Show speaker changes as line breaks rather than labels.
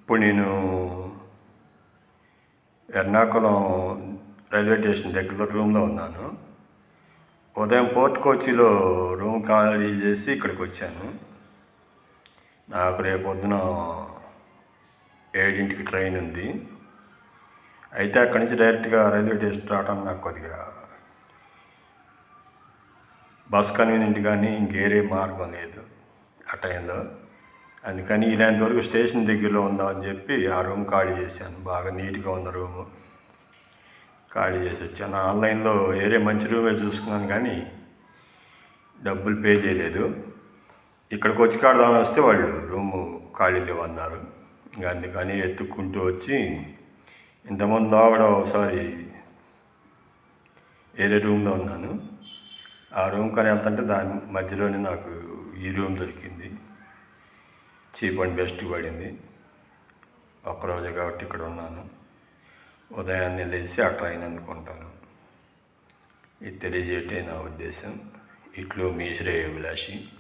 ఇప్పుడు నేను Ernakulam railway station దగ్గరలో రూమ్లో ఉన్నాను. ఉదయం పోర్ట్ కోచిలో రూమ్ ఖాళీ చేసి ఇక్కడికి వచ్చాను. నాకు రేపు పొద్దున 7ంటికి ట్రైన్ ఉంది. అయితే అక్కడి నుంచి డైరెక్ట్గా రైల్వే స్టేషన్ రావడం నాకు కొద్దిగా బస్ కన్వీనియంట్ కానీ ఇంకేరే మార్గం లేదు ఆ టైంలో. అందుకని ఇలాంటి వరకు స్టేషన్ దగ్గరలో ఉందామని చెప్పి ఆ రూమ్ ఖాళీ చేశాను. బాగా నీట్గా ఉన్న రూము ఖాళీ చేసి వచ్చాను. ఆన్లైన్లో వేరే మంచి రూమే చూసుకున్నాను కానీ డబ్బులు పే చేయలేదు. ఇక్కడికి వచ్చి కాడదామని వస్తే వాళ్ళు రూము ఖాళీ లేవన్నారు. ఇంకా అందుకని ఎత్తుక్కుంటూ వచ్చి ఇంతకుముందు లోగడ ఒకసారి వేరే రూమ్లో ఉన్నాను. ఆ రూమ్ కానీ వెళ్తుంటే దాని మధ్యలోనే నాకు ఈ రూమ్ దొరికింది. చీప్ అండ్ బెస్ట్ పడింది. ఒక్కరోజే కాబట్టి ఇక్కడ ఉన్నాను. ఉదయాన్నే లేచి ఆ ట్రైన్ అందుకుంటాను. ఇది తెలియజేయటే నా ఉద్దేశం. ఇట్లు మీ శ్రేయోభిలాషి.